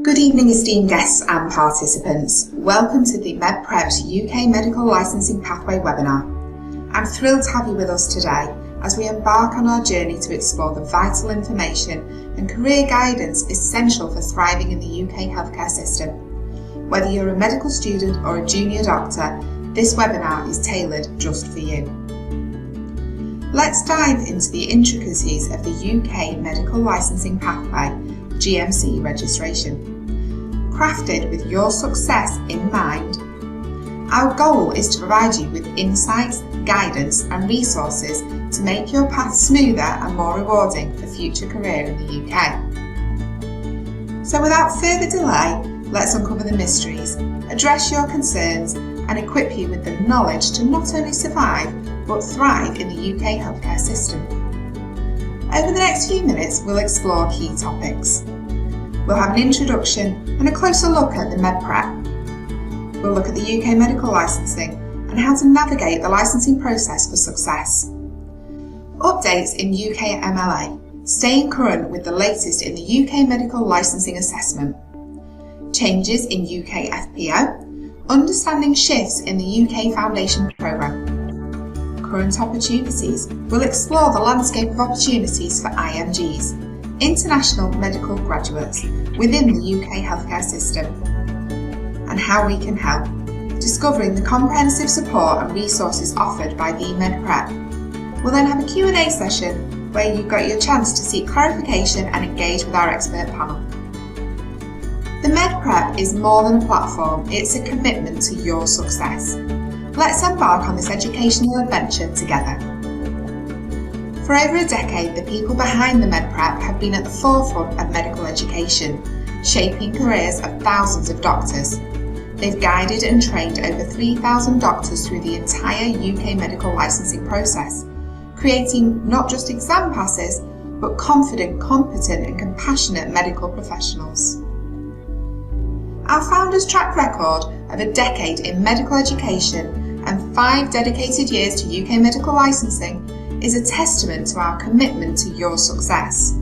Good evening, esteemed guests and participants. Welcome to the Medprep's UK Medical Licensing Pathway webinar. I'm thrilled to have you with us today as we embark on our journey to explore the vital information and career guidance essential for thriving in the UK healthcare system. Whether you're a medical student or a junior doctor, this webinar is tailored just for you. Let's dive into the intricacies of the UK Medical Licensing Pathway GMC registration. Crafted with your success in mind, our goal is to provide you with insights, guidance and resources to make your path smoother and more rewarding for future career in the UK. So without further delay, let's uncover the mysteries, address your concerns and equip you with the knowledge to not only survive but thrive in the UK healthcare system. Over the next few minutes, we'll explore key topics. We'll have an introduction and a closer look at the Medprep. We'll look at the UK medical licensing and how to navigate the licensing process for success. Updates in UKMLA, staying current with the latest in the UK medical licensing assessment. Changes in UK FPO, understanding shifts in the UK Foundation programme. Current opportunities, we'll explore the landscape of opportunities for IMGs, international medical graduates within the UK healthcare system, and how we can help, discovering the comprehensive support and resources offered by the Medprep. We'll then have a Q&A session where you've got your chance to seek clarification and engage with our expert panel. The Medprep is more than a platform, it's a commitment to your success. Let's embark on this educational adventure together. For over a decade, the people behind the Medprep have been at the forefront of medical education, shaping careers of thousands of doctors. They've guided and trained over 3,000 doctors through the entire UK medical licensing process, creating not just exam passes, but confident, competent and compassionate medical professionals. Our founder's track record of a decade in medical education and 5 dedicated years to UK medical licensing is a testament to our commitment to your success.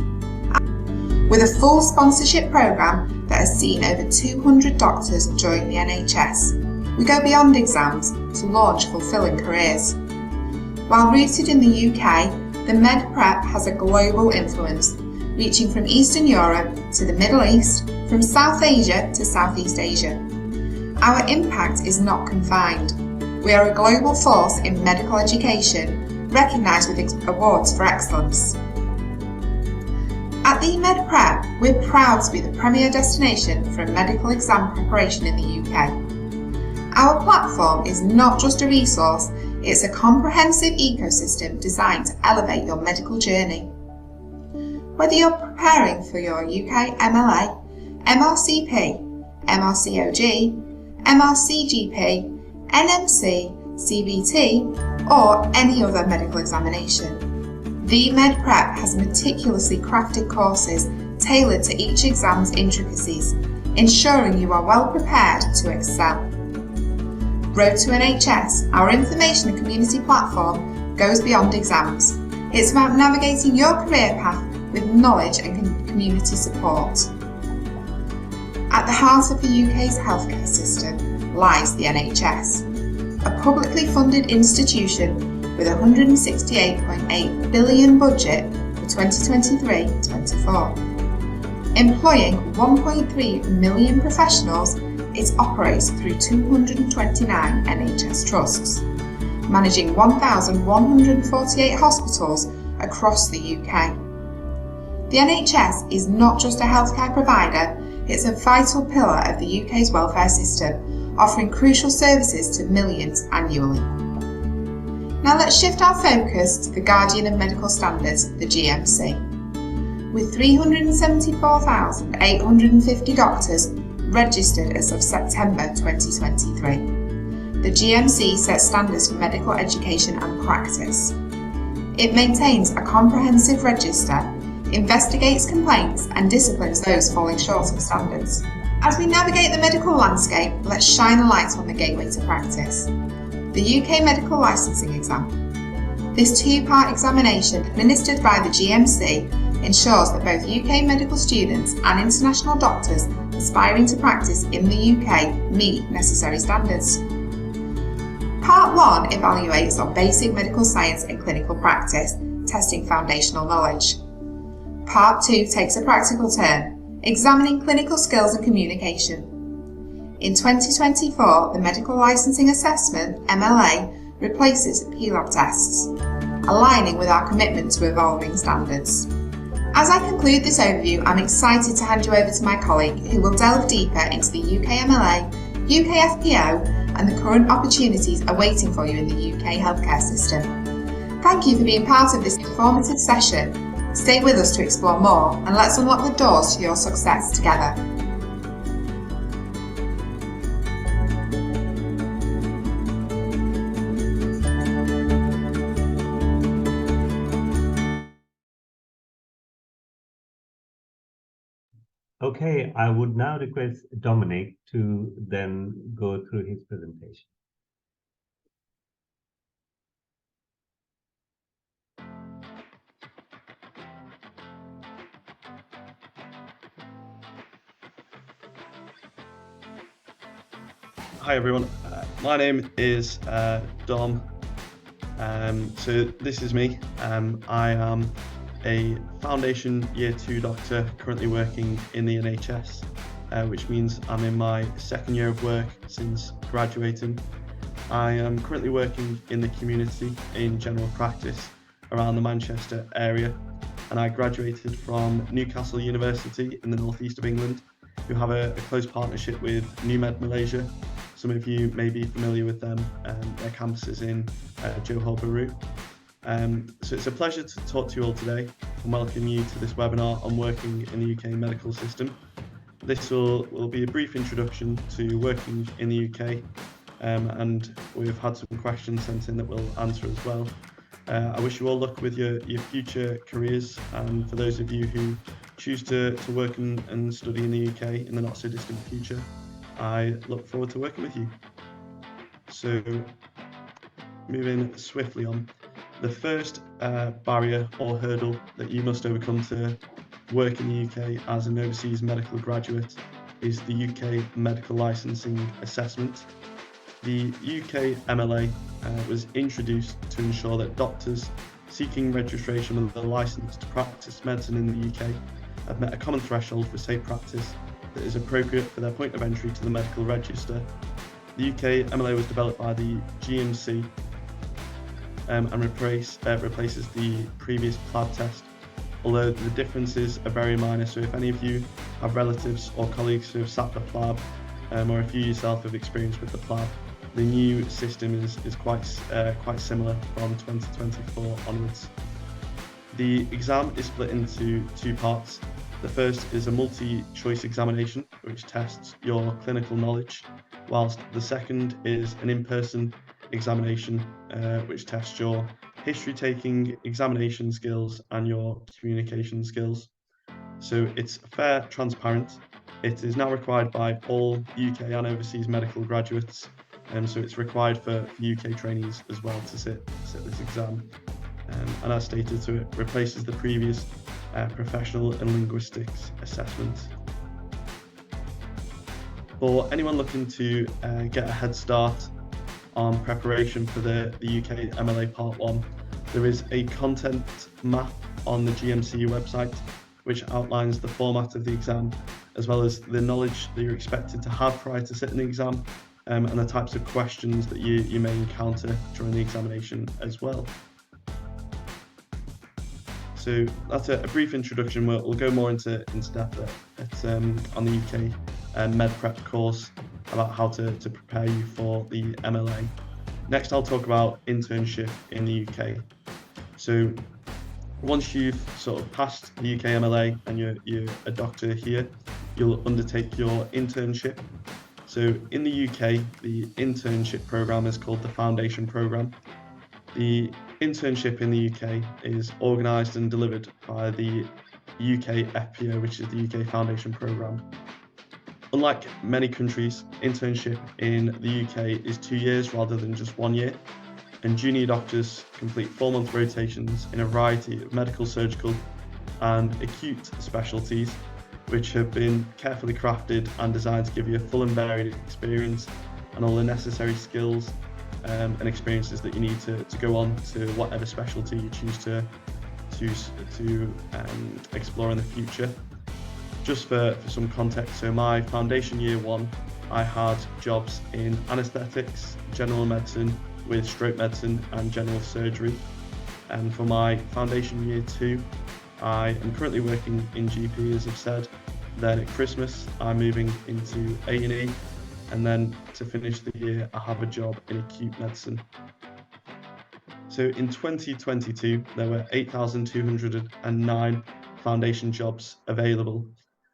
With a full sponsorship programme that has seen over 200 doctors join the NHS, we go beyond exams to launch fulfilling careers. While rooted in the UK, the Medprep has a global influence, reaching from Eastern Europe to the Middle East, from South Asia to Southeast Asia. Our impact is not confined. We are a global force in medical education, recognised with awards for excellence. At the Medprep, we're proud to be the premier destination for medical exam preparation in the UK. Our platform is not just a resource, it's a comprehensive ecosystem designed to elevate your medical journey. Whether you're preparing for your UKMLA, MRCP, MRCOG, MRCGP, NMC, CBT, or any other medical examination, the Medprep has meticulously crafted courses tailored to each exam's intricacies, ensuring you are well prepared to excel. Road to NHS, our information and community platform, goes beyond exams. It's about navigating your career path with knowledge and community support. At the heart of the UK's healthcare system lies the NHS, a publicly funded institution with a £168.8 billion budget for 2023-24. Employing 1.3 million professionals, it operates through 229 NHS trusts, managing 1,148 hospitals across the UK. The NHS is not just a healthcare provider, it's a vital pillar of the UK's welfare system, offering crucial services to millions annually. Now let's shift our focus to the Guardian of Medical Standards, the GMC. With 374,850 doctors registered as of September 2023, the GMC sets standards for medical education and practice. It maintains a comprehensive register, investigates complaints and disciplines those falling short of standards. As we navigate the medical landscape, let's shine a light on the gateway to practice, the UK Medical Licensing Exam. This 2-part examination, administered by the GMC, ensures that both UK medical students and international doctors aspiring to practice in the UK meet necessary standards. Part 1 evaluates on basic medical science and clinical practice, testing foundational knowledge. Part 2 takes a practical turn, examining clinical skills and communication. In 2024, the Medical Licensing Assessment, MLA, replaces PLAB tests, aligning with our commitment to evolving standards. As I conclude this overview, I'm excited to hand you over to my colleague who will delve deeper into the UKMLA, UKFPO and the current opportunities awaiting for you in the UK healthcare system. Thank you for being part of this informative session. Stay with us to explore more and let's unlock the doors to your success together. Okay, I would now request Dominic to then go through his presentation. Hi everyone, my name is Dom. So this is me. I am a Foundation Year 2 doctor currently working in the NHS, which means I'm in my second year of work since graduating. I am currently working in the community in general practice around the Manchester area, and I graduated from Newcastle University in the northeast of England, who have a close partnership with Medprep. Some of you may be familiar with them, their campus is in Johor Bahru. So it's a pleasure to talk to you all today and welcome you to this webinar on working in the UK medical system. This will be a brief introduction to working in the UK, and we've had some questions sent in that we'll answer as well. I wish you all luck with your future careers, and for those of you who choose to work and study in the UK in the not so distant future, I look forward to working with you. So moving swiftly on, the first barrier or hurdle that you must overcome to work in the UK as an overseas medical graduate is the UK Medical Licensing Assessment. The UKMLA was introduced to ensure that doctors seeking registration with a licence to practice medicine in the UK have met a common threshold for safe practice that is appropriate for their point of entry to the medical register. The UKMLA was developed by the GMC and replaces the previous PLAB test, although the differences are very minor. So if any of you have relatives or colleagues who have sat the PLAB, or if you yourself have experience with the PLAB, the new system is quite similar from 2024 onwards. The exam is split into two parts. The first is a multi-choice examination, which tests your clinical knowledge, whilst the second is an in-person examination, which tests your history-taking, examination skills, and your communication skills. So it's fair, transparent. It is now required by all UK and overseas medical graduates, so it's required for UK trainees as well to sit this exam. And as stated, so it replaces the previous professional and linguistics assessment. For anyone looking to get a head start on preparation for the UKMLA Part 1, there is a content map on the GMC website which outlines the format of the exam, as well as the knowledge that you're expected to have prior to sitting the exam, and the types of questions that you may encounter during the examination as well. So that's a brief introduction. We'll go more into depth on the UK Medprep course about how to prepare you for the MLA. Next, I'll talk about internship in the UK. So once you've sort of passed the UK MLA and you're a doctor here, you'll undertake your internship. So in the UK, the internship program is called the Foundation Program. The internship in the UK is organised and delivered by the UKFPO, which is the UK Foundation Program. Unlike many countries, internship in the UK is 2 years rather than just 1 year, and junior doctors complete 4-month rotations in a variety of medical, surgical and acute specialties, which have been carefully crafted and designed to give you a full and varied experience and all the necessary skills and experiences that you need to go on to whatever specialty you choose to explore in the future. Just for some context, so my foundation year 1, I had jobs in anaesthetics, general medicine with stroke medicine and general surgery. And for my foundation year 2, I am currently working in GP, as I've said. Then at Christmas, I'm moving into A&E, and then to finish the year, I have a job in acute medicine. So in 2022, there were 8,209 foundation jobs available,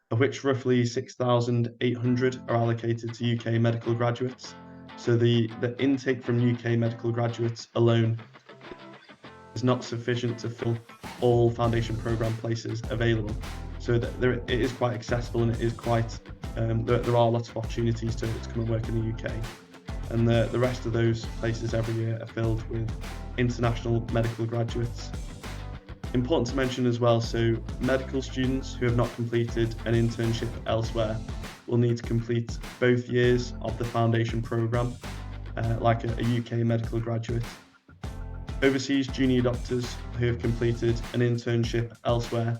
of which roughly 6,800 are allocated to UK medical graduates. So the intake from UK medical graduates alone is not sufficient to fill all foundation programme places available. So it is quite accessible, and it is quite, there are lots of opportunities to come and work in the UK. And the rest of those places every year are filled with international medical graduates. Important to mention as well, so medical students who have not completed an internship elsewhere will need to complete both years of the foundation programme, like a UK medical graduate. Overseas junior doctors who have completed an internship elsewhere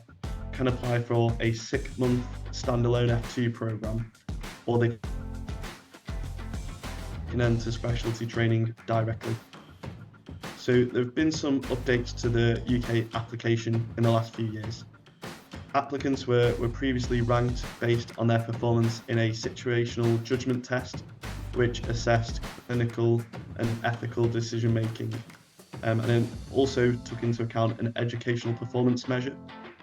can apply for a 6-month standalone F2 programme, or they can enter specialty training directly. So there have been some updates to the UK application in the last few years. Applicants were previously ranked based on their performance in a situational judgment test, which assessed clinical and ethical decision making, and then also took into account an educational performance measure,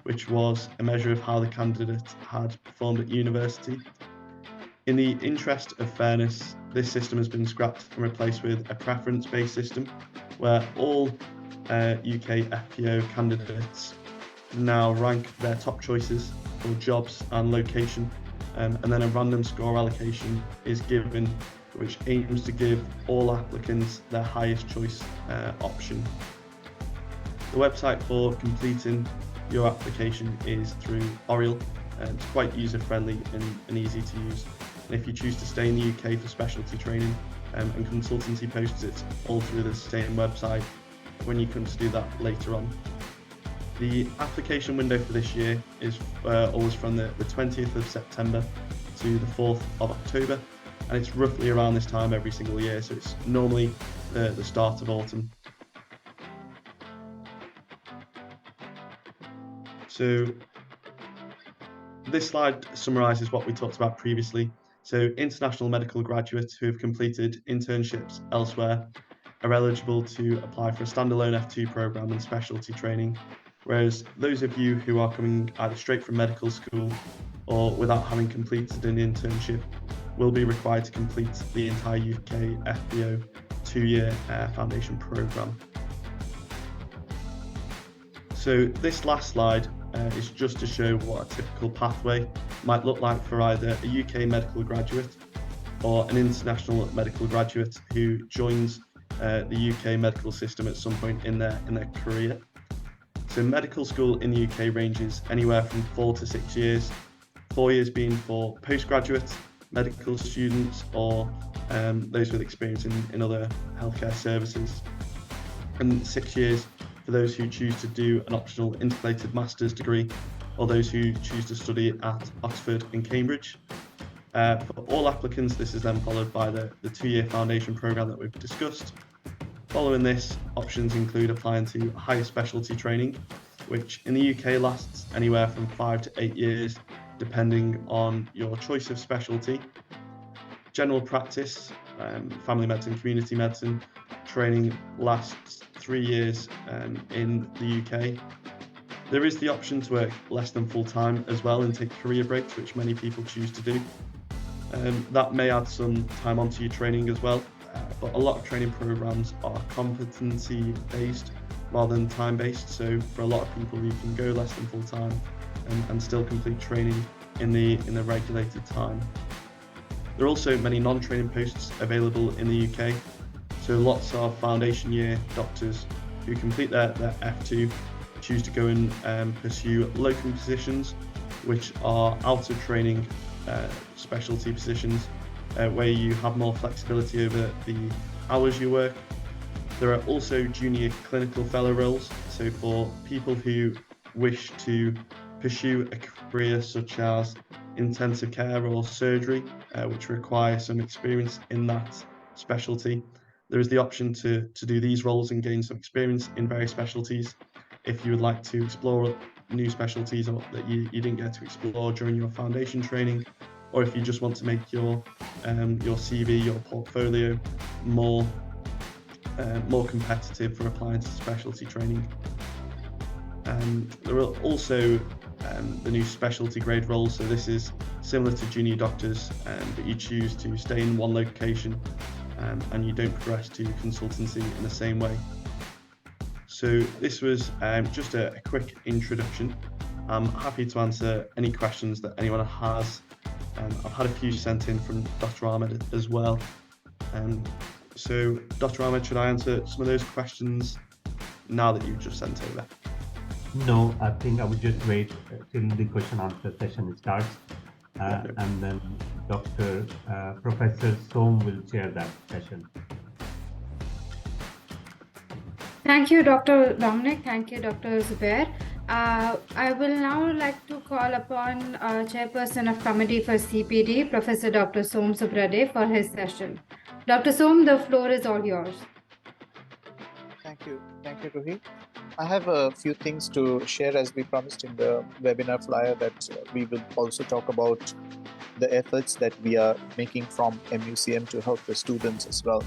which was a measure of how the candidate had performed at university. In the interest of fairness, this system has been scrapped and replaced with a preference-based system, where all UK FPO candidates now rank their top choices for jobs and location, and then a random score allocation is given, which aims to give all applicants their highest choice option. The website for completing your application is through Oriel, and it's quite user-friendly and easy to use. And if you choose to stay in the UK for specialty training and consultancy posts, it's all through the same website when you come to do that later on. The application window for this year is always from the 20th of September to the 4th of October, and it's roughly around this time every single year, so it's normally the start of autumn. So this slide summarises what we talked about previously. So international medical graduates who have completed internships elsewhere are eligible to apply for a standalone F2 programme and specialty training, whereas those of you who are coming either straight from medical school or without having completed an internship will be required to complete the entire UK FPO 2-year foundation programme. So this last slide is just to show what a typical pathway might look like for either a UK medical graduate or an international medical graduate who joins the UK medical system at some point in their career. So medical school in the UK ranges anywhere from 4 to 6 years, 4 years being for postgraduate medical students or those with experience in other healthcare services, and 6 years for those who choose to do an optional integrated master's degree or those who choose to study at Oxford and Cambridge. For all applicants, this is then followed by the 2-year foundation programme that we've discussed. Following this, options include applying to higher specialty training, which in the UK lasts anywhere from 5 to 8 years, depending on your choice of specialty. General practice, family medicine, community medicine training lasts 3 years in the UK. There is the option to work less than full time as well and take career breaks, which many people choose to do. That may add some time onto your training as well, but a lot of training programs are competency based rather than time based. So for a lot of people, you can go less than full time and still complete training in the regulated time. There are also many non-training posts available in the UK. So lots of foundation year doctors who complete their F2 choose to go and pursue locum positions which are out of training specialty positions where you have more flexibility over the hours you work. There are also junior clinical fellow roles, so for people who wish to pursue a career such as intensive care or surgery, which require some experience in that specialty. There is the option to do these roles and gain some experience in various specialties. If you would like to explore new specialties or that you didn't get to explore during your foundation training, or if you just want to make your CV, your portfolio more competitive for applying to specialty training. There are also the new specialty grade roles, so this is similar to junior doctors, but you choose to stay in one location and you don't progress to consultancy in the same way. So this was just a quick introduction. I'm happy to answer any questions that anyone has. I've had a few sent in from Dr. Ahmed as well. So Dr. Ahmed, should I answer some of those questions now that you've just sent over? No, I think I would just wait till the question answer session starts, and then Professor Som will chair that session. Thank you, Dr. Dominic. Thank you, Dr. Zubair. I will now like to call upon Chairperson of Committee for CPD, Professor Dr. Som Subrade, for his session. Dr. Som, the floor is all yours. Thank you, Ruhi. I have a few things to share, as we promised in the webinar flyer, that we will also talk about the efforts that we are making from MUCM to help the students as well.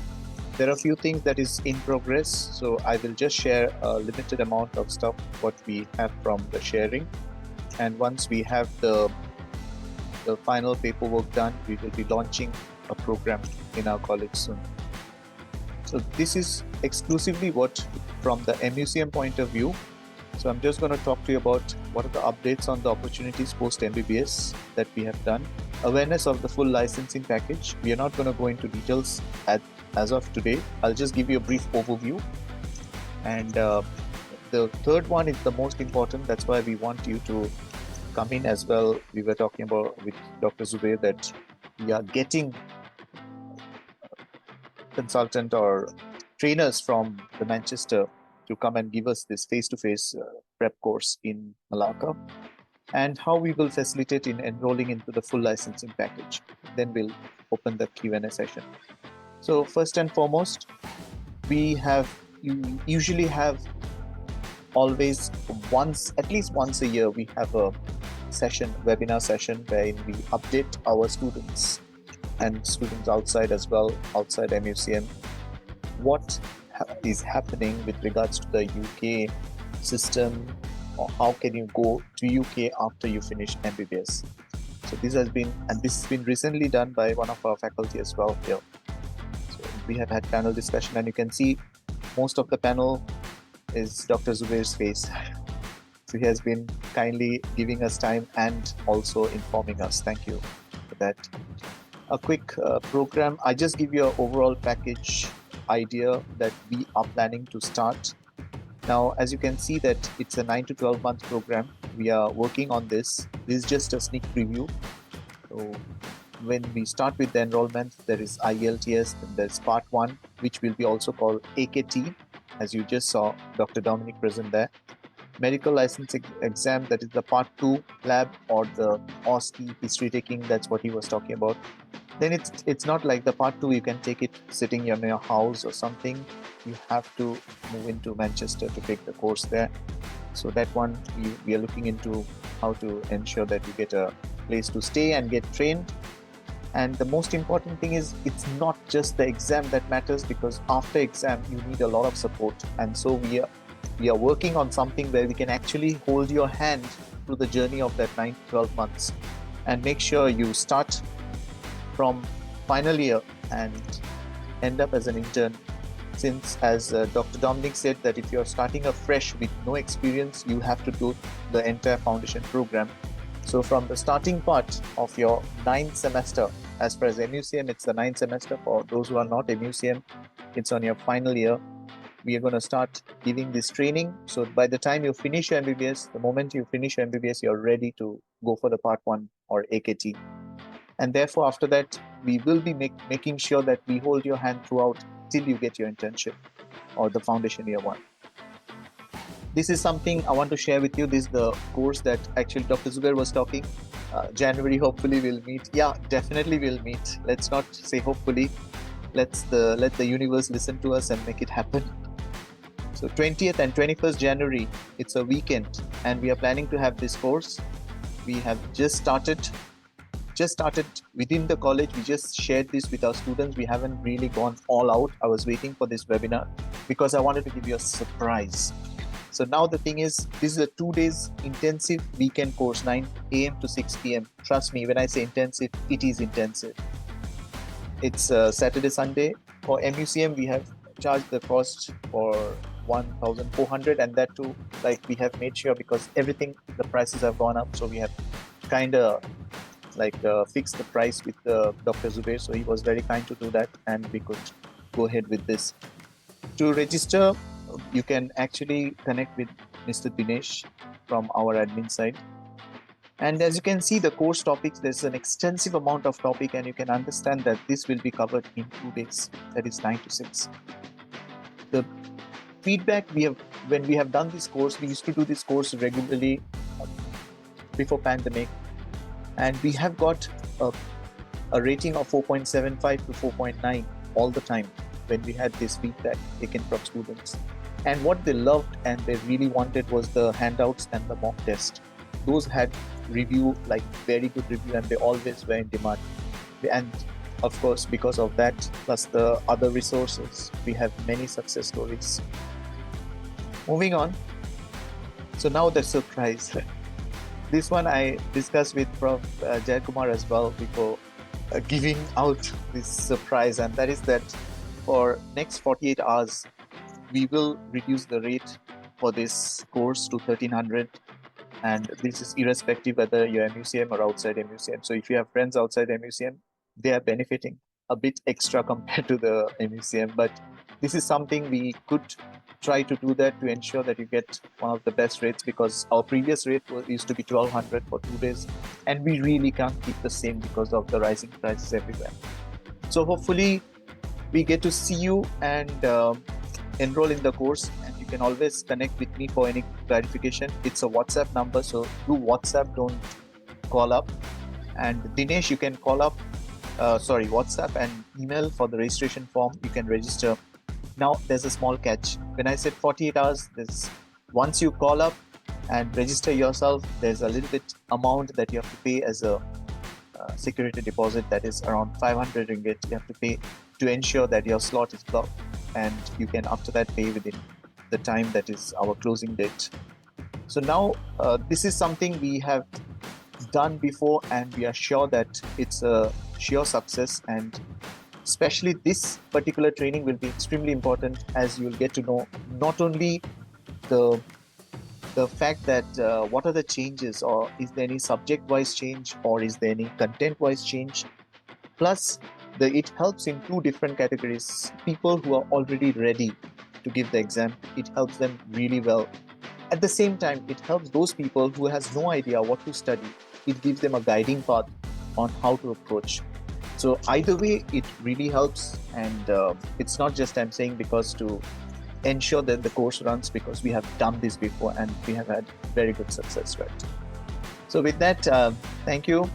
There are a few things that is in progress, so I will just share a limited amount of stuff what we have from the sharing, and once we have the final paperwork done, we will be launching a program in our college soon. So this is exclusively what from the MUCM point of view. So I'm just going to talk to you about what are the updates on the opportunities post MBBS that we have done. Awareness of the full licensing package. We are not going to go into details as of today. I'll just give you a brief overview. And the third one is the most important. That's why we want you to come in as well. We were talking about with Dr. Zubair that we are getting consultant or trainers from the Manchester to come and give us this face-to-face prep course in Malacca, and how we will facilitate in enrolling into the full licensing package. Then we'll open the Q&A session. So first and foremost, you usually have always at least once a year, we have a webinar session wherein we update our students and students outside as well, outside MUCM, what is happening with regards to the UK system, or how can you go to UK after you finish MBBS. So this has been recently done by one of our faculty as well here. So we have had panel discussion, and you can see most of the panel is Dr. Zubair's face. So he has been kindly giving us time and also informing us. Thank you for that. A quick program. I just give you an overall package idea that we are planning to start. Now, as you can see that it's a 9 to 12 month program. We are working on this. This is just a sneak preview. So when we start with the enrollment, there is IELTS, then there's part 1, which will be also called AKT, as you just saw Dr. Dominic present there. Medical licensing exam, that is the part 2, PLAB, or the OSCE history taking, that's what he was talking about. Then it's not like the part 2, you can take it sitting in your house or something. You have to move into Manchester to take the course there. So that one, we are looking into how to ensure that you get a place to stay and get trained. And the most important thing is, it's not just the exam that matters, because after exam, you need a lot of support. And so we are working on something where we can actually hold your hand through the journey of that 9 to 12 months and make sure you start from final year and end up as an intern. Since, as Dr. Dominic said, that if you're starting afresh with no experience, you have to do the entire foundation program. So from the starting part of your 9th semester, as far as MUCM, it's the 9th semester. For those who are not MUCM, it's on your final year. We are going to start giving this training. So by the time you finish your MBBS, the moment you finish your MBBS, you're ready to go for the part 1 or AKT. And therefore, after that, we will be making sure that we hold your hand throughout till you get your internship or the foundation year 1. This is something I want to share with you. This is the course that actually Dr. Zubair was talking. January, hopefully we'll meet. Yeah, definitely we'll meet. Let's not say hopefully. Let the universe listen to us and make it happen. So 20th and 21st January, it's a weekend, and we are planning to have this course. We have just started within the college. We just shared this with our students. We haven't really gone all out. I was waiting for this webinar because I wanted to give you a surprise. So now the thing is, this is a 2 days intensive weekend course, 9 a.m. to 6 p.m. Trust me, when I say intensive, it is intensive. It's Saturday, Sunday. For MUCM, we have charged the cost for 1,400, and that too, like, we have made sure, because everything, the prices have gone up, so we have kind of fixed the price with Dr. Zubair, so he was very kind to do that, and we could go ahead with this. To register, you can actually connect with Mr. Dinesh from our admin side. And as you can see, the course topics, there's an extensive amount of topic, and you can understand that this will be covered in 2 days, that is 9 to 6. The feedback when we have done this course, we used to do this course regularly before pandemic, and we have got a rating of 4.75 to 4.9 all the time when we had this feedback taken from students. And what they loved and they really wanted was the handouts and the mock test. Those had review, like very good review, and they always were in demand. And of course, because of that, plus the other resources, we have many success stories. Moving on. So now the surprise. This one I discussed with Prof Jayakumar as well before giving out this surprise, and that is that for next 48 hours, we will reduce the rate for this course to 1,300, and this is irrespective whether you're MUCM or outside MUCM. So if you have friends outside MUCM, they are benefiting a bit extra compared to the MUCM, but this is something we could try to do that to ensure that you get one of the best rates, because our previous rate used to be 1,200 for 2 days, and we really can't keep the same because of the rising prices everywhere. So hopefully we get to see you and enroll in the course, and you can always connect with me for any clarification. It's a WhatsApp number, so do WhatsApp, don't call up. And Dinesh, you can call up, WhatsApp and email for the registration form. You can register. Now there's a small catch. When I said 48 hours, once you call up and register yourself, there's a little bit amount that you have to pay as a security deposit, that is around 500 ringgit you have to pay to ensure that your slot is blocked, and you can after that pay within the time that is our closing date. So now this is something we have done before, and we are sure that it's a sure success, and especially this particular training will be extremely important, as you'll get to know not only the fact that what are the changes, or is there any subject-wise change, or is there any content-wise change, plus it helps in 2 different categories. People who are already ready to give the exam, it helps them really well. At the same time, it helps those people who has no idea what to study. It gives them a guiding path on how to approach. So either way, it really helps, and it's not just I'm saying because to ensure that the course runs, because we have done this before and we have had very good success rate. So with that, thank you,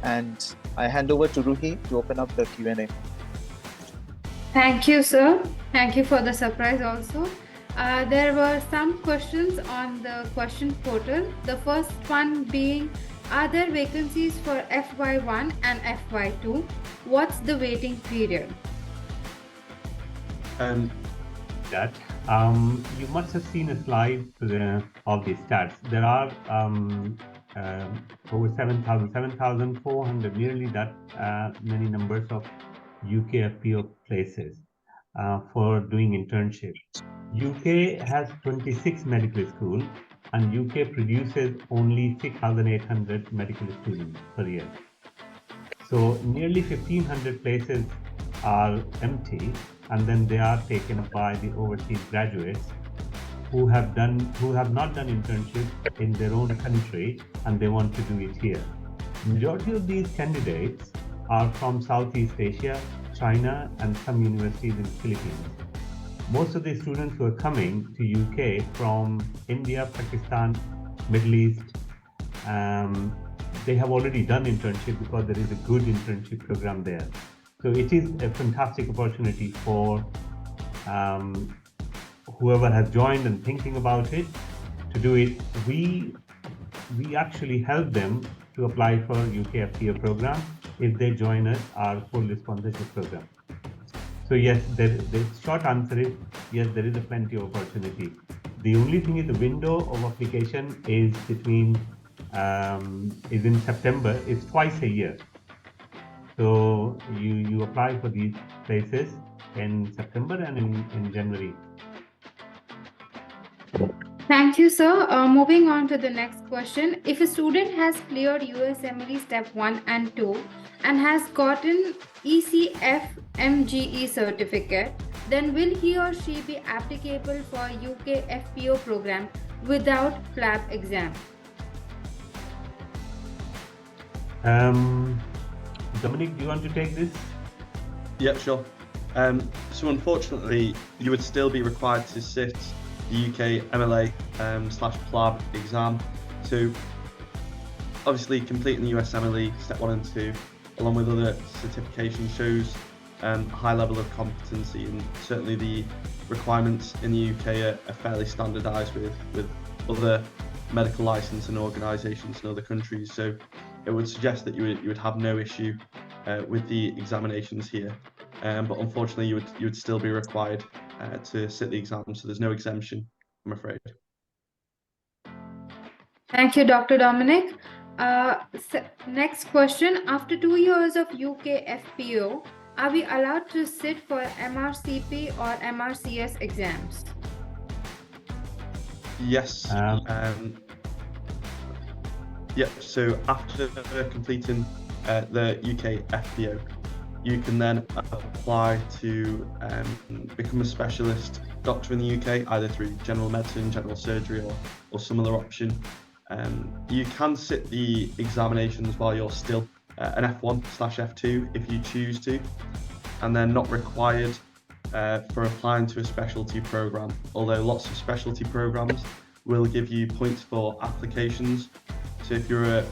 and I hand over to Ruhi to open up the Q&A. Thank you, sir. Thank you for the surprise also. There were some questions on the question portal. The first one being, are there vacancies for FY1 and FY2? What's the waiting period? You must have seen a slide of the stats. There are over 7,400, nearly that many numbers of UKFPO places for doing internships. UK has 26 medical schools, and UK produces only 6,800 medical students per year. So nearly 1,500 places are empty, and then they are taken up by the overseas graduates. who have not done internship in their own country and they want to do it here. Majority of these candidates are from Southeast Asia, China, and some universities in the Philippines. Most of the students who are coming to UK from India, Pakistan, Middle East, they have already done internship because there is a good internship program there. So it is a fantastic opportunity for whoever has joined and thinking about it to do it. We actually help them to apply for UK FPO program if they join us, our full sponsorship program. So yes, the short answer is yes, there is a plenty of opportunity. The only thing is the window of application is in September. It's twice a year. So you apply for these places in September and in January. Thank you, sir. Moving on to the next question. If a student has cleared USMLE Step 1 and 2 and has gotten ECFMGE certificate, then will he or she be applicable for UK FPO program without PLAB exam? Dominic, do you want to take this? Yeah, sure. So unfortunately, you would still be required to sit the UKMLA / PLAB exam. So obviously completing the USMLE Step 1 and 2 along with other certification shows a high level of competency, and certainly the requirements in the UK are fairly standardised with other medical licensing organisations in other countries. So it would suggest that you would have no issue with the examinations here, but unfortunately you would still be required to sit the exam, so there's no exemption, I'm afraid. Thank you, Dr. Dominic. Next question. After 2 years of UK FPO, are we allowed to sit for MRCP or MRCS exams? Yes. Yeah, so after completing the UK FPO, you can then apply to become a specialist doctor in the UK, either through general medicine, general surgery, or some other option. You can sit the examinations while you're still an F1 / F2 if you choose to, and they're not required for applying to a specialty program, although lots of specialty programs will give you points for applications. So if you're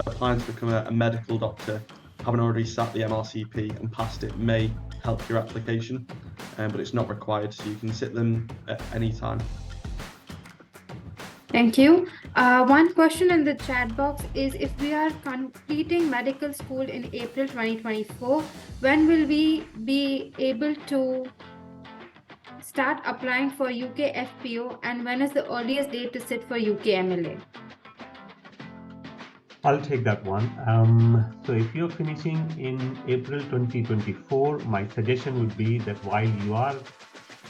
applying to become a medical doctor, having already sat the MRCP and passed it may help your application, but it's not required, so you can sit them at any time. Thank you. One question in the chat box is, if we are completing medical school in April 2024, when will we be able to start applying for UK FPO, and when is the earliest date to sit for UKMLA? I'll take that one. So if you're finishing in April 2024, my suggestion would be that while you are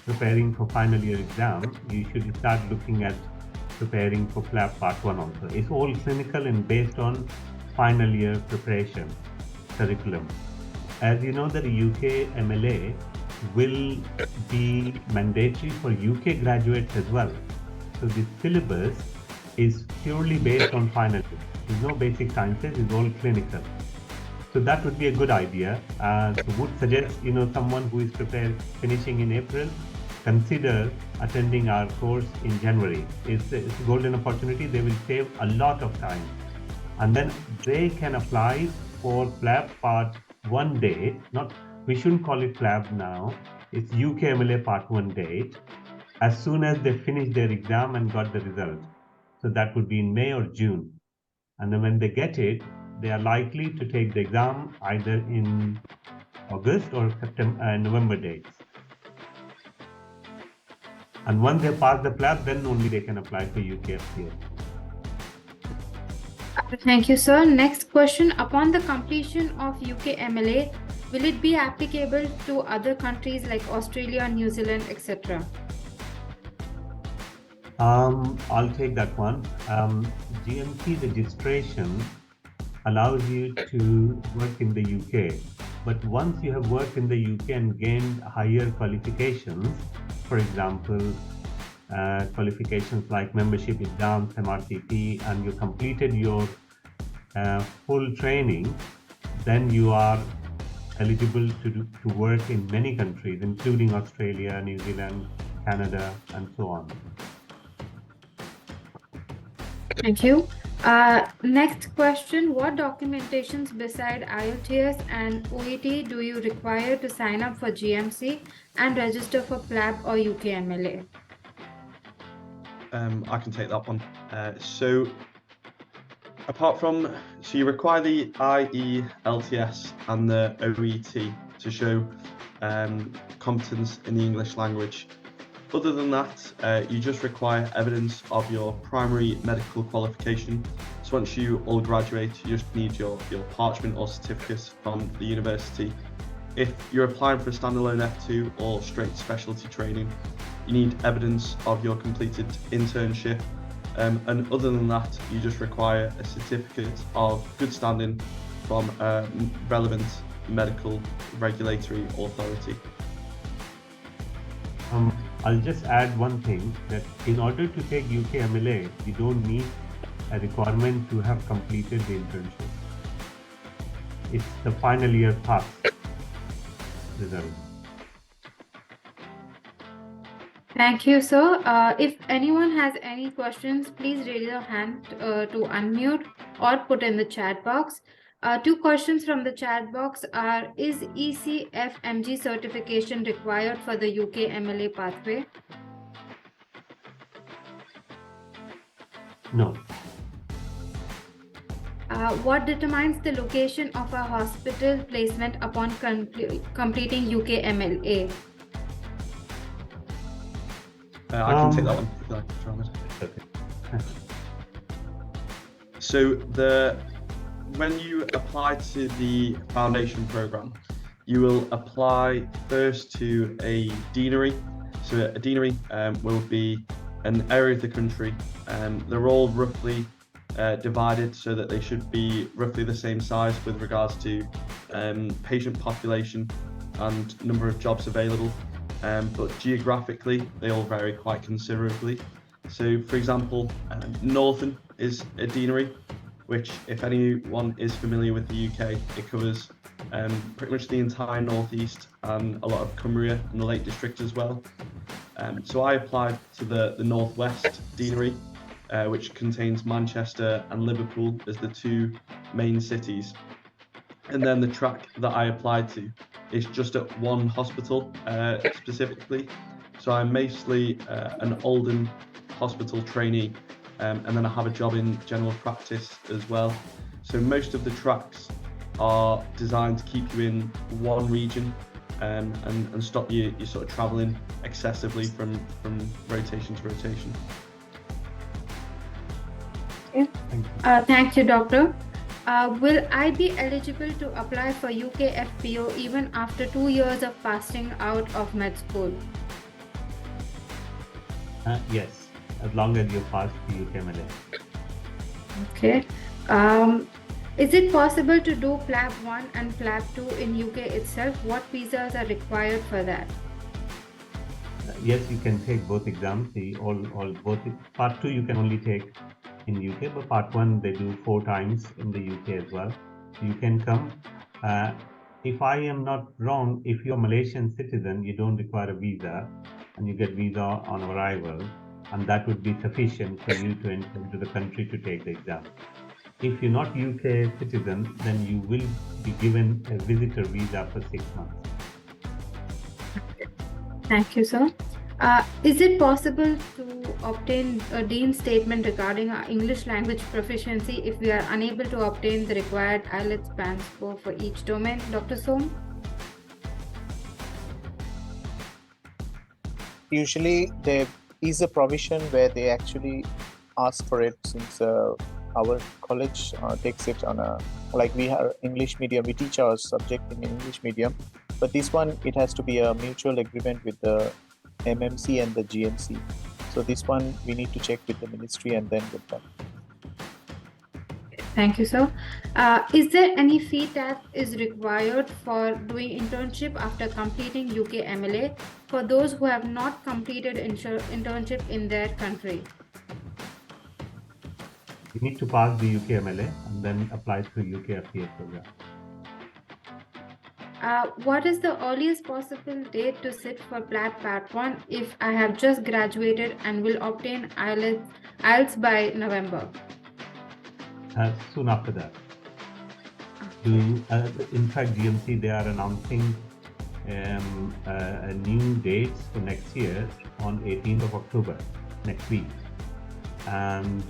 preparing for final year exam, you should start looking at preparing for PLAB Part 1 also. It's all clinical and based on final year preparation curriculum. As you know, that UKMLA will be mandatory for UK graduates as well. So the syllabus is purely based on final year. There's no basic sciences, it's all clinical. So that would be a good idea. So would suggest, someone who is prepared finishing in April, consider attending our course in January. It's a golden opportunity. They will save a lot of time. And then they can apply for PLAB Part 1 date. We shouldn't call it PLAB now. It's UKMLA Part 1 date, as soon as they finish their exam and got the result. So that would be in May or June. And then when they get it, they are likely to take the exam either in August or September, November dates. And once they pass the PLAB, then only they can apply for UK FPO. Thank you, sir. Next question. Upon the completion of UKMLA, will it be applicable to other countries like Australia, New Zealand, etc.? I'll take that one. GMC registration allows you to work in the UK, but once you have worked in the UK and gained higher qualifications, for example, qualifications like membership exams, MRCP, and you completed your full training, then you are eligible to work in many countries, including Australia, New Zealand, Canada, and so on. Thank you. Next question, what documentations beside IELTS and OET do you require to sign up for GMC and register for PLAB or UKMLA? I can take that one. So you require the IELTS and the OET to show competence in the English language. Other than that, you just require evidence of your primary medical qualification. So once you all graduate, you just need your parchment or certificate from the university. If you're applying for a standalone F2 or straight specialty training, you need evidence of your completed internship. And other than that, you just require a certificate of good standing from a relevant medical regulatory authority. I'll just add one thing, that in order to take UKMLA, you don't need a requirement to have completed the internship. It's the final year pass result. Thank you, sir. If anyone has any questions, please raise your hand to unmute or put in the chat box. Two questions from the chat box are, is ECFMG certification required for the UKMLA pathway? No. What determines the location of a hospital placement upon completing UKMLA? I can take that one if you like, Mohammed. So when you apply to the foundation program, you will apply first to a deanery. So a deanery will be an area of the country. They're all roughly divided so that they should be roughly the same size with regards to patient population and number of jobs available. But geographically, they all vary quite considerably. So, for example, Northern is a deanery, which, if anyone is familiar with the UK, it covers pretty much the entire northeast and a lot of Cumbria and the Lake District as well. So I applied to the northwest deanery, which contains Manchester and Liverpool as the two main cities. And then the track that I applied to is just at one hospital specifically. So I'm mostly an Oldham hospital trainee, and then I have a job in general practice as well. So most of the tracks are designed to keep you in one region and stop you sort of traveling excessively from rotation to rotation. Thank you, Doctor. Will I be eligible to apply for UKFPO even after 2 years of passing out of med school? Yes, as long as you pass the UKMLA. Okay. Is it possible to do PLAB 1 and PLAB 2 in UK itself? What visas are required for that? Yes, you can take both exams. Both part 2 you can only take in UK, but part 1 they do 4 times in the UK as well. So you can come. If I am not wrong, if you're a Malaysian citizen, you don't require a visa, and you get visa on arrival, and that would be sufficient for you to enter into the country to take the exam. If you're not UK citizen, then you will be given a visitor visa for 6 months. Thank you, sir. Is it possible to obtain a Dean's statement regarding our English language proficiency if we are unable to obtain the required IELTS band score for each domain? Dr. Som? Usually there is a provision where they actually ask for it, since our college takes it on a, like we have English medium, we teach our subject in English medium, but this one, it has to be a mutual agreement with the MMC and the GMC. So this one we need to check with the ministry and then get that. Thank you, sir. Is there any fee that is required for doing internship after completing UKMLA for those who have not completed internship in their country? You need to pass the UKMLA and then apply through UKFPA program. What is the earliest possible date to sit for PLAB Part 1 if I have just graduated and will obtain IELTS by November? Soon after that. In fact, GMC, they are announcing a new dates for next year on 18th of October, next week. And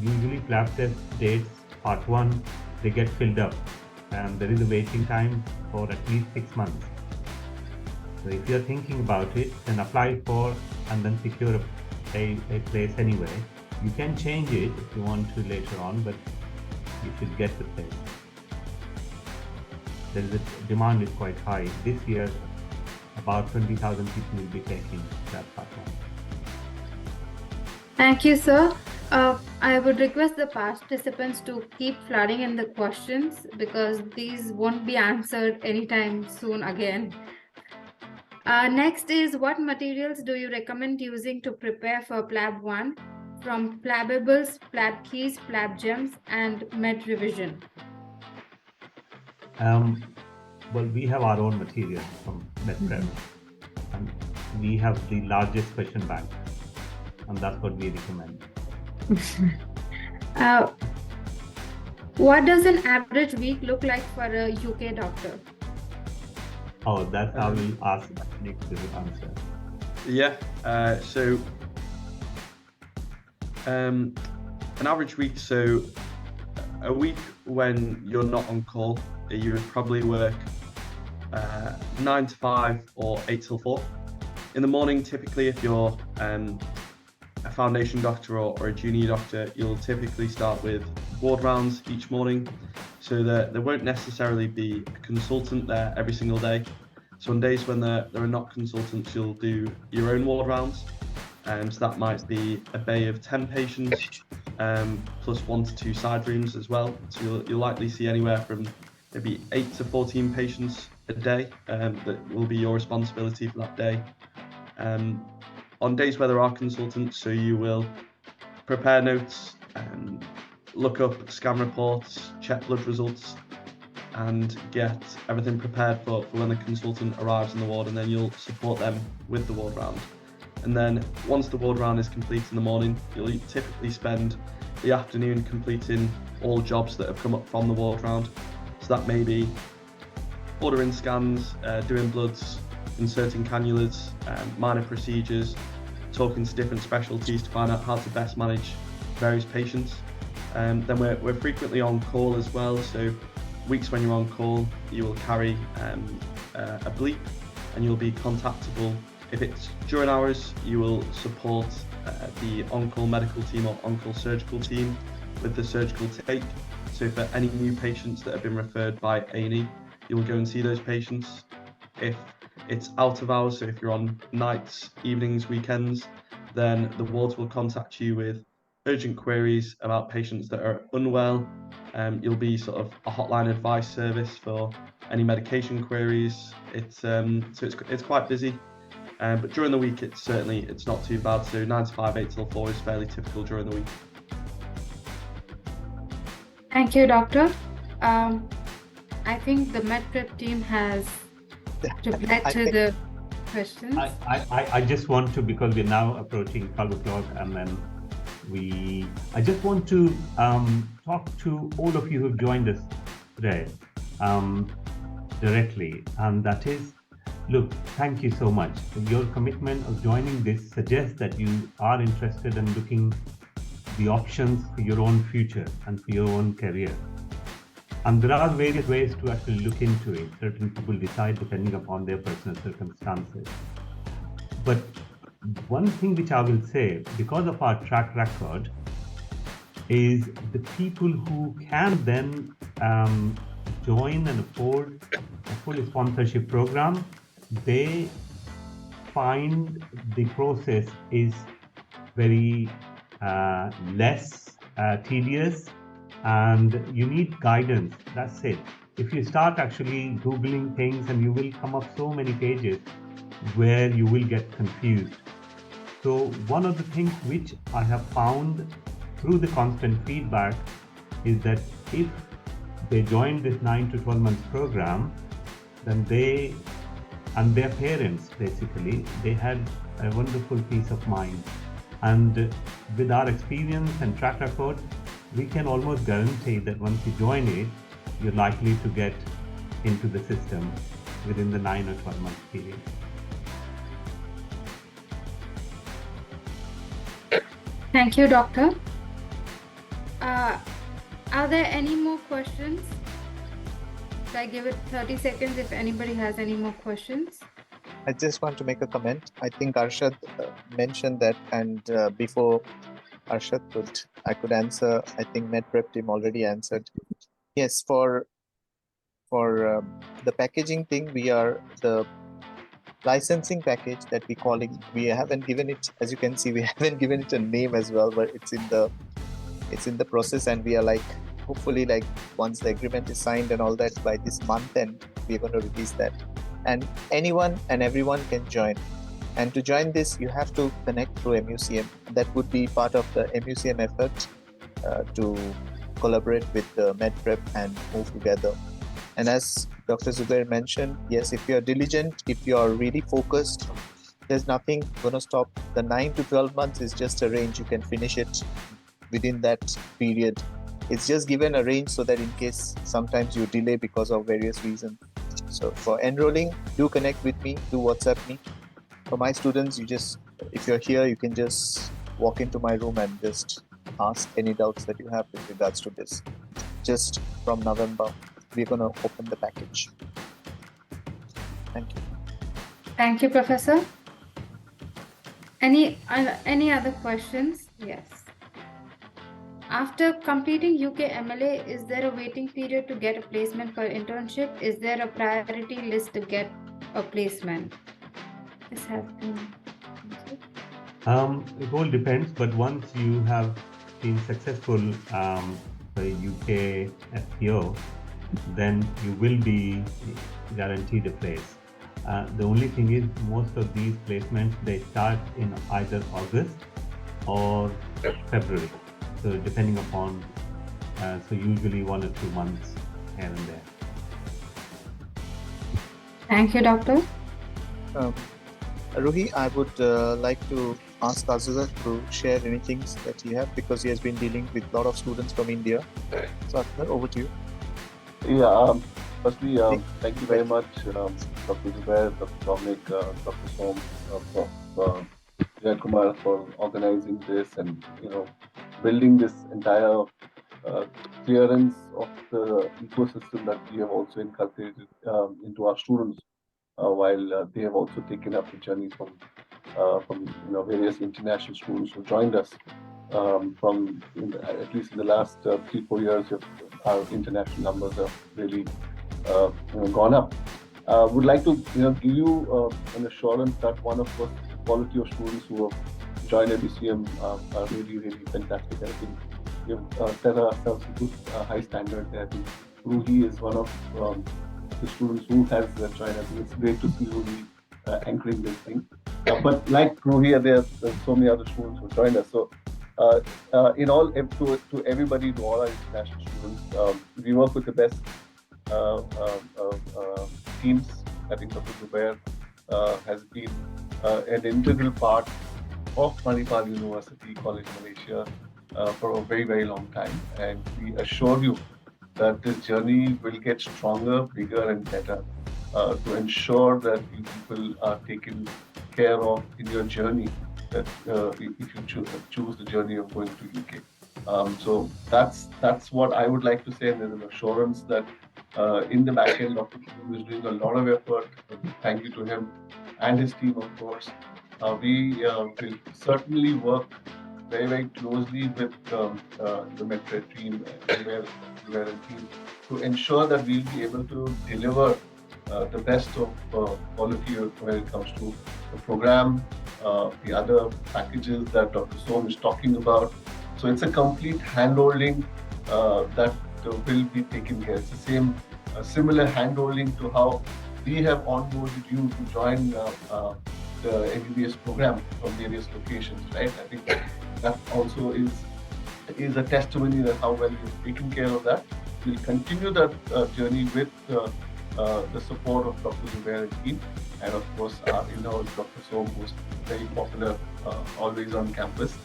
usually PLAB test dates, part 1, they get filled up. And there is a waiting time for at least 6 months. So if you're thinking about it, then apply for and then secure a place anyway. You can change it if you want to later on, but you should get the place. There is a demand is quite high. This year, about 20,000 people will be taking that platform. Thank you, sir. I would request the participants to keep flooding in the questions because these won't be answered anytime soon again. Next is, what materials do you recommend using to prepare for PLAB 1 from PLABables, PLAB keys, PLAB gems, and Med revision? Well, we have our own material from Medprep, and we have the largest question bank, and that's what we recommend. What does an average week look like for a UK doctor? Oh, that I will ask Nick to answer. Yeah, so an average week, so a week when you're not on call, you would probably work 9 to 5 or 8 till 4. In the morning, typically, if you're a foundation doctor or a junior doctor, you'll typically start with ward rounds each morning, so that there won't necessarily be a consultant there every single day. So on days when there are not consultants, you'll do your own ward rounds. So that might be a bay of 10 patients, plus 1 to 2 side rooms as well. So you'll likely see anywhere from maybe 8 to 14 patients a day that will be your responsibility for that day. On days where there are consultants, so you will prepare notes, look up scan reports, check blood results, and get everything prepared for when the consultant arrives in the ward, and then you'll support them with the ward round. And then once the ward round is complete in the morning, you'll typically spend the afternoon completing all jobs that have come up from the ward round. So that may be ordering scans, doing bloods, inserting cannulas, minor procedures, talking to different specialties to find out how to best manage various patients. Then we're frequently on call as well, so weeks when you're on call, you will carry a bleep and you'll be contactable. If it's during hours, you will support the on-call medical team or on-call surgical team with the surgical take. So for any new patients that have been referred by A&E, you will go and see those patients. If it's out of hours, so if you're on nights, evenings, weekends, then the wards will contact you with urgent queries about patients that are unwell. You'll be sort of a hotline advice service for any medication queries. So it's quite busy, but during the week it's not too bad. So 9 to 5, 8 till 4 is fairly typical during the week. Thank you, doctor. I think the Medprep team has replied to the questions. I just want to, because we're now approaching 12 o'clock, and then I just want to talk to all of you who've joined us today directly, and that is, look, thank you so much. Your commitment of joining this suggests that you are interested in looking the options for your own future and for your own career. And there are various ways to actually look into it. Certain people decide depending upon their personal circumstances. But one thing which I will say, because of our track record, is the people who can then join and afford a full sponsorship program, they find the process is very less tedious, and you need guidance. That's it. If you start actually Googling things, and you will come up so many pages where you will get confused. So one of the things which I have found through the constant feedback is that if they join this 9 to 12 months program, then they and their parents, basically, they had a wonderful peace of mind. And with our experience and track record, we can almost guarantee that once you join it, you're likely to get into the system within the 9 or 12 month period. Thank you, Doctor. Are there any more questions? I give it 30 seconds if anybody has any more questions. I just want to make a comment. I think Arshad mentioned that, and before Arshad I could answer. I think Medprep team already answered. Yes, for the packaging thing, we are the licensing package that we calling. We haven't given it, as you can see, we haven't given it a name as well, but it's in the process, and we are like, hopefully, like once the agreement is signed and all that, by this month end, we're going to release that. And anyone and everyone can join. And to join this, you have to connect through MUCM. That would be part of the MUCM effort to collaborate with the Medprep and move together. And as Dr. Zubair mentioned, yes, if you're diligent, if you're really focused, there's nothing going to stop. The 9 to 12 months is just a range. You can finish it within that period. It's just given a range so that in case sometimes you delay because of various reasons. So for enrolling, do connect with me, do WhatsApp me. For my students, if you're here, you can just walk into my room and just ask any doubts that you have with regards to this. Just from November, we're going to open the package. Thank you. Thank you, Professor. Any other questions? Yes. After completing UKMLA, is there a waiting period to get a placement for internship? Is there a priority list to get a placement? This has been answered. It all depends, but once you have been successful for UK FPO, then you will be guaranteed a place. The only thing is, most of these placements, they start in either August or February. So depending upon, so usually 1 or 2 months here and there. Thank you, Doctor. Ruhi, I would like to ask Azizah to share anything that you have, because he has been dealing with a lot of students from India. So Azizah, over to you. Yeah, firstly, thank you very much, Dr. Zubair, Dr. Dominic, Dr. Som, Prof Kumar, for organizing this and building this entire clearance of the ecosystem that we have also inculcated into our students, while they have also taken up the journey from various international students who joined us at least in the last 3-4 years. Our international numbers have really gone up. Would like to give you an assurance that one of the quality of students who have joined MUCM are really, really fantastic. I think we've set ourselves a good high standard there. I think Ruhi is one of the students who has joined. I think it's great to see Ruhi anchoring this thing. But like Ruhi, there's so many other students who joined us. So in all, to everybody, to all our international students, we work with the best teams. I think Dr. Zubair has been an integral part of Manipal University College Malaysia for a very, very long time. And we assure you that this journey will get stronger, bigger and better to ensure that you people are taken care of in your journey, that if you choose the journey of going to UK. So that's what I would like to say. And there's an assurance that in the back end, Dr. Kudu is doing a lot of effort. Thank you to him and his team, of course. We will certainly work very, very closely with the Medprep team and team to ensure that we'll be able to deliver the best of quality when it comes to the program, the other packages that Dr. Som is talking about. So it's a complete handholding that will be taken care. It's the same similar handholding to how we have onboarded you to join the MBBS program from various locations, right? I think that also is a testimony that how well you've taken care of that. We'll continue that journey with the support of Dr. Zubair and team, and of course our in-house Dr. Som, who's very popular, always on campus.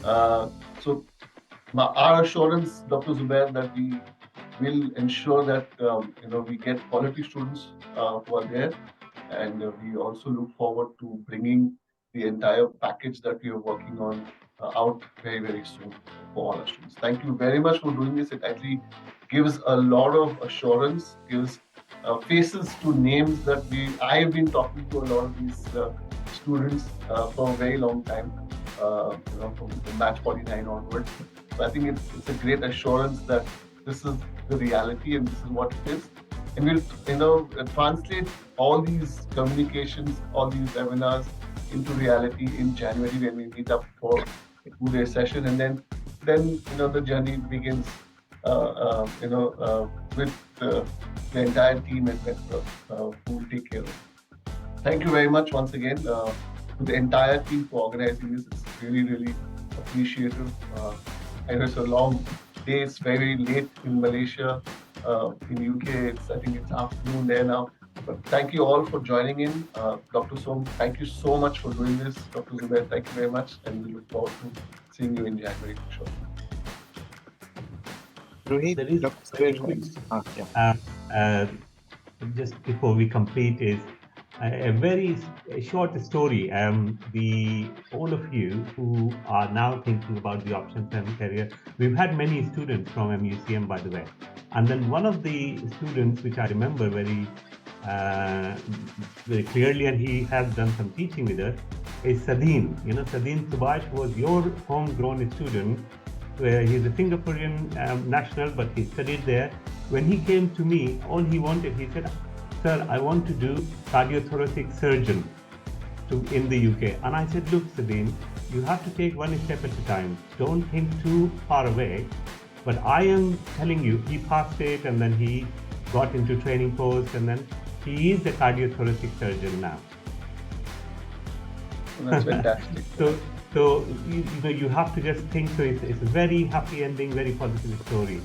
So our assurance, Dr. Zubair, that we will ensure that we get quality students who are there, and we also look forward to bringing the entire package that we are working on out very, very soon for all our students. Thank you very much for doing this. It actually gives a lot of assurance, gives faces to names that I have been talking to a lot of these students for a very long time, from batch 49 onwards. So I think it's a great assurance that this is the reality and this is what it is. And we'll translate all these communications, all these webinars into reality in January when we meet up for a 2-day session, and then the journey begins with the entire team at Medprep who will take care of it. Thank you very much once again to the entire team for organizing this. It's really, really appreciative. I know it's a long day. It's very late in Malaysia. In UK, I think it's afternoon there now. But thank you all for joining in. Dr. Som, thank you so much for doing this. Dr. Zubair, thank you very much. And we look forward to seeing you in January for sure. Rohit, Dr. Zubair, just before we complete is a very short story. All of you who are now thinking about the options and career, we've had many students from MUCM, by the way. And then one of the students, which I remember very clearly, and he has done some teaching with us, is Sadeen. Sadeen Subash was your homegrown student. Where he's a Singaporean national, but he studied there. When he came to me, all he wanted, he said, "Sir, I want to do cardiothoracic surgeon in the UK." And I said, "Look, Sadeen, you have to take one step at a time. Don't think too far away." But I am telling you, he passed it, and then he got into training post, and then he is a cardiothoracic surgeon now. That's fantastic. So you have to just think. So it's a very happy ending, very positive story.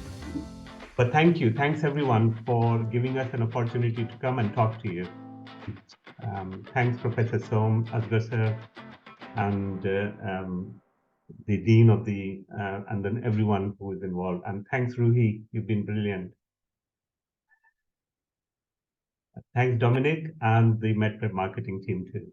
But thanks everyone for giving us an opportunity to come and talk to you. Thanks Professor Som, Asghar sir, and the Dean of and then everyone who is involved. And thanks Ruhi, you've been brilliant. Thanks Dominic and the Medprep marketing team too.